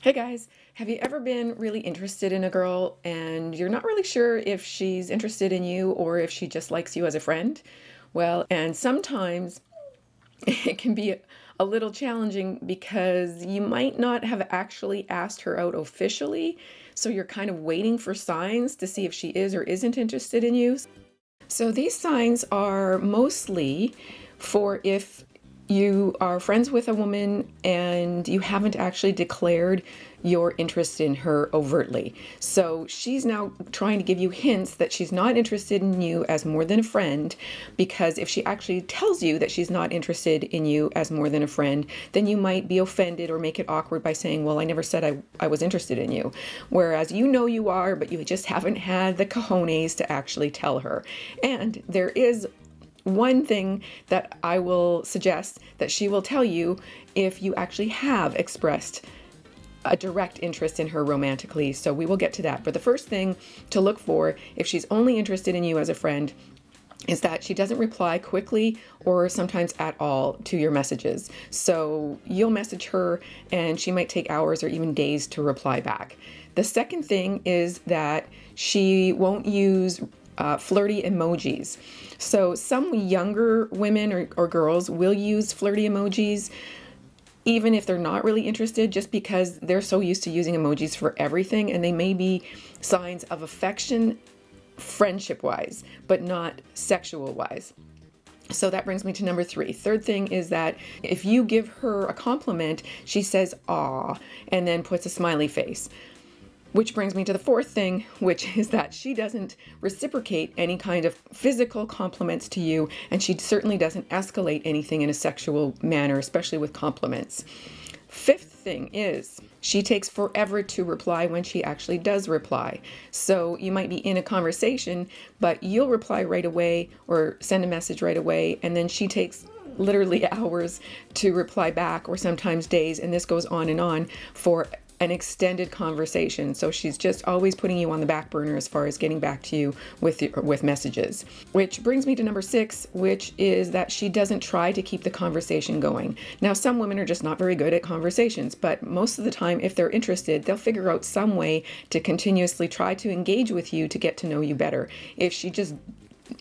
Hey guys, have you ever been really interested in a girl and you're not really sure if she's interested in you or if she just likes you as a friend? Well, and sometimes it can be a little challenging because you might not have actually asked her out officially, so you're kind of waiting for signs to see if she is or isn't interested in you. So these signs are mostly for if you are friends with a woman and you haven't actually declared your interest in her overtly. So she's now trying to give you hints that she's not interested in you as more than a friend, because if she actually tells you that she's not interested in you as more than a friend, then you might be offended or make it awkward by saying, well, I never said I was interested in you. Whereas you know you are, but you just haven't had the cojones to actually tell her. And there is one thing that I will suggest that she will tell you if you actually have expressed a direct interest in her romantically. So we will get to that. But the first thing to look for if she's only interested in you as a friend is that she doesn't reply quickly or sometimes at all to your messages. So you'll message her and she might take hours or even days to reply back. The second thing is that she won't use flirty emojis. So some younger women or girls will use flirty emojis even if they're not really interested, just because they're so used to using emojis for everything, and they may be signs of affection friendship-wise, but not sexual-wise. So that brings me to number 3. Third thing is that if you give her a compliment, she says, "aw," and then puts a smiley face. Which brings me to the fourth thing, which is that she doesn't reciprocate any kind of physical compliments to you, and she certainly doesn't escalate anything in a sexual manner, especially with compliments. Fifth thing is she takes forever to reply when she actually does reply. So you might be in a conversation, but you'll reply right away or send a message right away, and then she takes literally hours to reply back, or sometimes days, and this goes on for an extended conversation. So she's just always putting you on the back burner as far as getting back to you with messages. Which brings me to number 6, which is that she doesn't try to keep the conversation going. Now, some women are just not very good at conversations, but most of the time, if they're interested, they'll figure out some way to continuously try to engage with you to get to know you better. If she just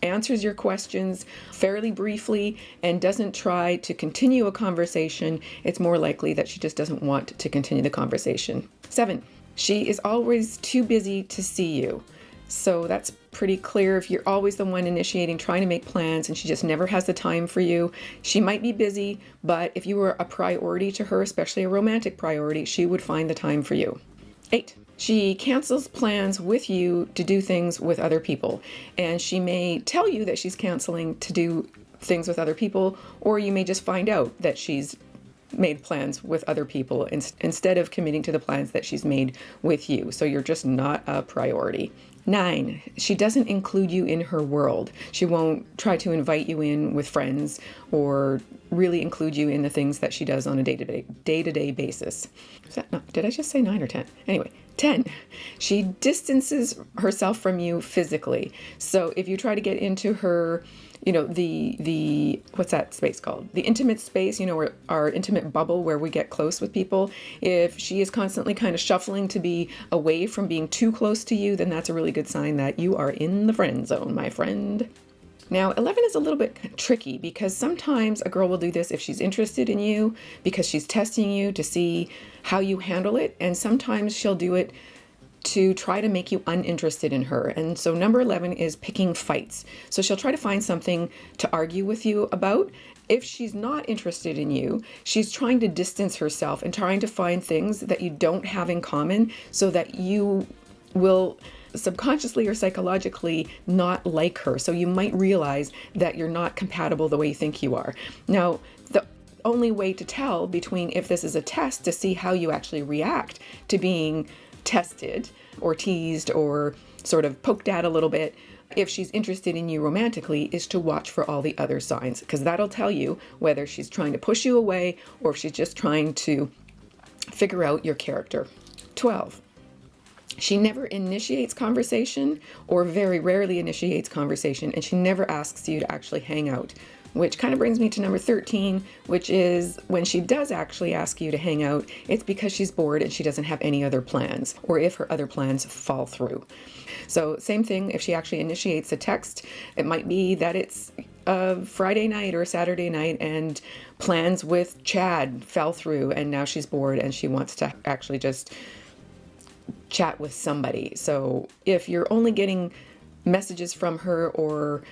answers your questions fairly briefly and doesn't try to continue a conversation, it's more likely that she just doesn't want to continue the conversation. 7, she is always too busy to see you. So that's pretty clear. If you're always the one initiating, trying to make plans, and she just never has the time for you, she might be busy, but if you were a priority to her, especially a romantic priority, she would find the time for you. 8, she cancels plans with you to do things with other people. And she may tell you that she's canceling to do things with other people, or you may just find out that she's made plans with other people instead of committing to the plans that she's made with you. So you're just not a priority. 9, she doesn't include you in her world. She won't try to invite you in with friends or really include you in the things that she does on a day-to-day basis. No, did I just say 9 or 10? Anyway, 10, she distances herself from you physically. So if you try to get into her, the what's that space called? The intimate space, our intimate bubble where we get close with people. If she is constantly kind of shuffling to be away from being too close to you, then that's a really good sign that you are in the friend zone, my friend. Now, 11 is a little bit tricky because sometimes a girl will do this if she's interested in you because she's testing you to see how you handle it. And sometimes she'll do it to try to make you uninterested in her. And so number 11 is picking fights. So she'll try to find something to argue with you about. If she's not interested in you, she's trying to distance herself and trying to find things that you don't have in common so that you will subconsciously or psychologically not like her. So you might realize that you're not compatible the way you think you are. Now, the only way to tell between if this is a test to see how you actually react to being tested or teased or sort of poked at a little bit, if she's interested in you romantically, is to watch for all the other signs, because that'll tell you whether she's trying to push you away or if she's just trying to figure out your character. 12, she never initiates conversation or very rarely initiates conversation, and she never asks you to actually hang out Which kind of brings me to number 13, which is when she does actually ask you to hang out, it's because she's bored and she doesn't have any other plans, or if her other plans fall through. So same thing, if she actually initiates a text, it might be that it's a Friday night or a Saturday night and plans with Chad fell through and now she's bored and she wants to actually just chat with somebody. So if you're only getting messages from her, or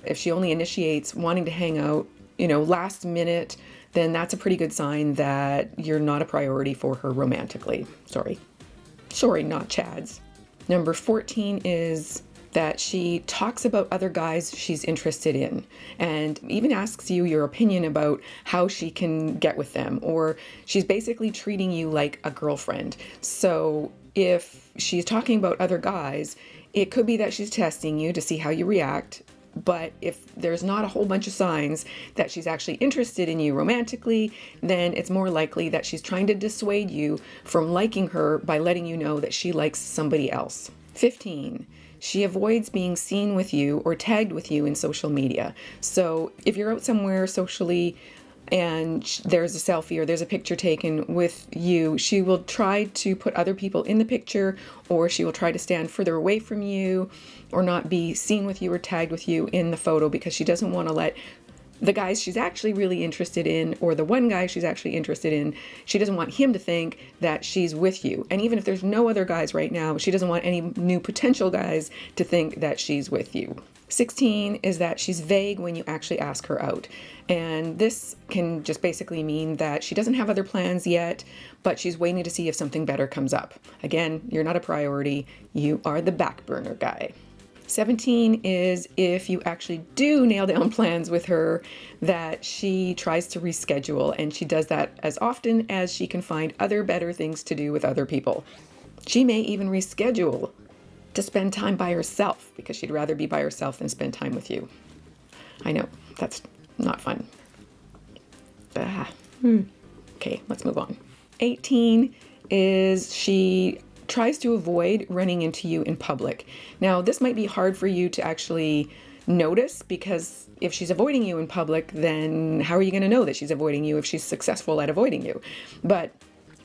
if she only initiates wanting to hang out, last minute, then that's a pretty good sign that you're not a priority for her romantically. Sorry, not Chad's. Number 14 is that she talks about other guys she's interested in and even asks you your opinion about how she can get with them, or she's basically treating you like a girlfriend. So if she's talking about other guys, it could be that she's testing you to see how you react. But if there's not a whole bunch of signs that she's actually interested in you romantically, then it's more likely that she's trying to dissuade you from liking her by letting you know that she likes somebody else. 15. She avoids being seen with you or tagged with you in social media. So if you're out somewhere socially and there's a selfie or there's a picture taken with you, she will try to put other people in the picture, or she will try to stand further away from you or not be seen with you or tagged with you in the photo, because she doesn't want to let the guys she's actually really interested in, or the one guy she's actually interested in, she doesn't want him to think that she's with you. And even if there's no other guys right now, she doesn't want any new potential guys to think that she's with you. 16 is that she's vague when you actually ask her out. And this can just basically mean that she doesn't have other plans yet, but she's waiting to see if something better comes up. Again, you're not a priority. You are the back burner guy. 17 is if you actually do nail down plans with her, that she tries to reschedule, and she does that as often as she can find other better things to do with other people. She may even reschedule to spend time by herself because she'd rather be by herself than spend time with you. I know, that's not fun. Okay, let's move on. 18 is she tries to avoid running into you in public. Now, this might be hard for you to actually notice, because if she's avoiding you in public, then how are you going to know that she's avoiding you if she's successful at avoiding you? But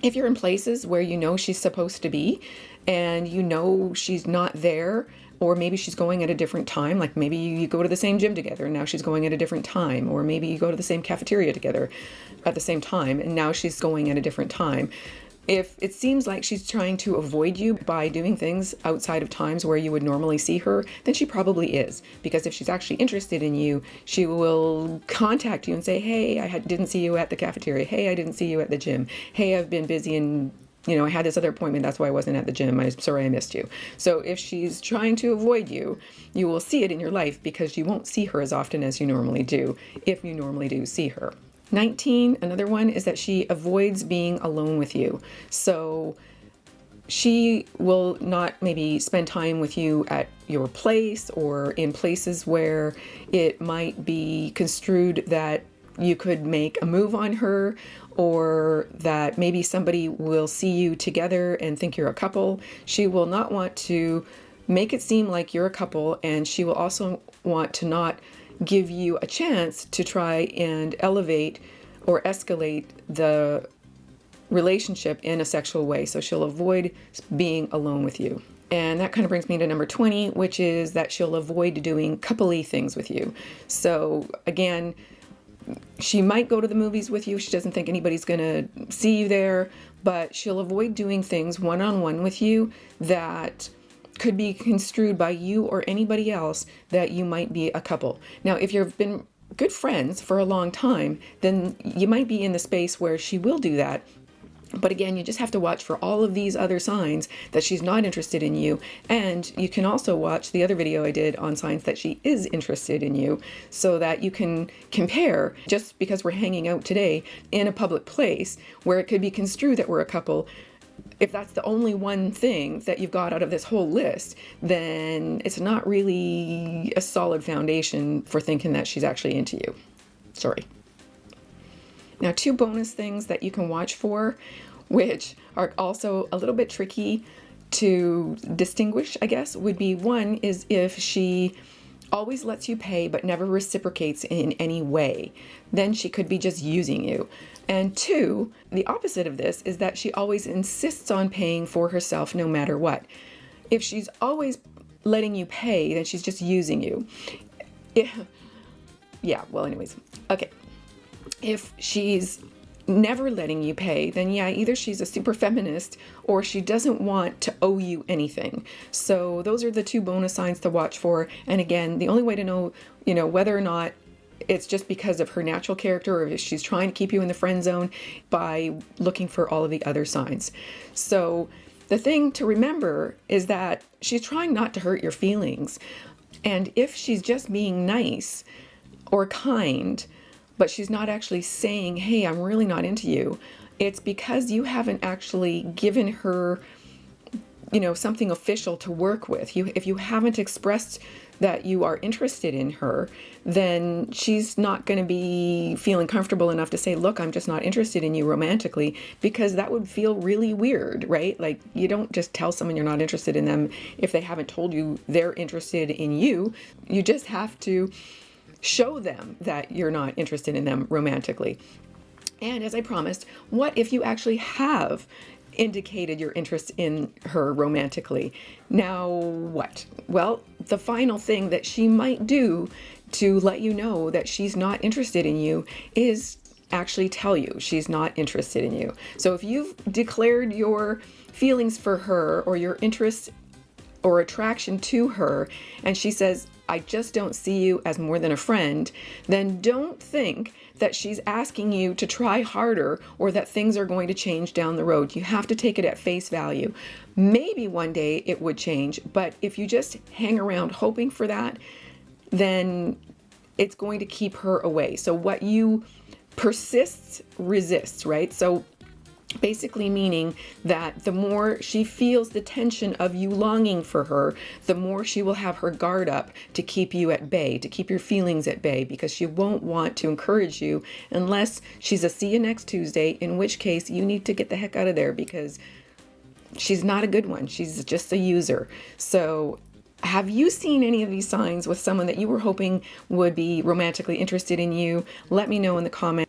if you're in places where you know she's supposed to be and you know she's not there, or maybe she's going at a different time, like maybe you go to the same gym together and now she's going at a different time, or maybe you go to the same cafeteria together at the same time and now she's going at a different time. If it seems like she's trying to avoid you by doing things outside of times where you would normally see her, then she probably is. Because if she's actually interested in you, she will contact you and say, hey, I didn't see you at the cafeteria. Hey, I didn't see you at the gym. Hey, I've been busy and I had this other appointment. That's why I wasn't at the gym. I'm sorry I missed you. So if she's trying to avoid you, you will see it in your life because you won't see her as often as you normally do, if you normally do see her. 19, another one, is that she avoids being alone with you. So she will not maybe spend time with you at your place or in places where it might be construed that you could make a move on her, or that maybe somebody will see you together and think you're a couple. She will not want to make it seem like you're a couple, and she will also want to not give you a chance to try and elevate or escalate the relationship in a sexual way. So she'll avoid being alone with you. And that kind of brings me to number 20, which is that she'll avoid doing couple-y things with you. So again, she might go to the movies with you. She doesn't think anybody's going to see you there, but she'll avoid doing things one-on-one with you that could be construed by you or anybody else that you might be a couple. Now, if you've been good friends for a long time, then you might be in the space where she will do that. But again, you just have to watch for all of these other signs that she's not interested in you. And you can also watch the other video I did on signs that she is interested in you, so that you can compare. Just because we're hanging out today in a public place where it could be construed that we're a couple, if that's the only one thing that you've got out of this whole list, then it's not really a solid foundation for thinking that she's actually into you. Sorry. Now, 2 bonus things that you can watch for, which are also a little bit tricky to distinguish, I guess, would be, one is if she always lets you pay but never reciprocates in any way, then she could be just using you. And 2, the opposite of this is that she always insists on paying for herself no matter what. If she's always letting you pay, then she's just using you. Anyways. Okay. If she's never letting you pay, then either she's a super feminist or she doesn't want to owe you anything. So those are the 2 bonus signs to watch for. And again, the only way to know, whether or not it's just because of her natural character or if she's trying to keep you in the friend zone, by looking for all of the other signs. So the thing to remember is that she's trying not to hurt your feelings. And if she's just being nice or kind, but she's not actually saying, hey, I'm really not into you, it's because you haven't actually given her, something official to work with. If you haven't expressed that you are interested in her, then she's not going to be feeling comfortable enough to say, look, I'm just not interested in you romantically, because that would feel really weird, right? Like, you don't just tell someone you're not interested in them if they haven't told you they're interested in you. You just have to show them that you're not interested in them romantically. And as I promised, what if you actually have indicated your interest in her romantically? Now what? Well, the final thing that she might do to let you know that she's not interested in you is actually tell you she's not interested in you. So if you've declared your feelings for her or your interest or attraction to her, and she says, I just don't see you as more than a friend, then don't think that she's asking you to try harder or that things are going to change down the road. You have to take it at face value. Maybe one day it would change, but if you just hang around hoping for that, then it's going to keep her away. So what you persists resists, right? So basically meaning that the more she feels the tension of you longing for her, the more she will have her guard up to keep you at bay, to keep your feelings at bay, because she won't want to encourage you unless she's a see you next Tuesday, in which case you need to get the heck out of there because she's not a good one. She's just a user. So have you seen any of these signs with someone that you were hoping would be romantically interested in you? Let me know in the comments.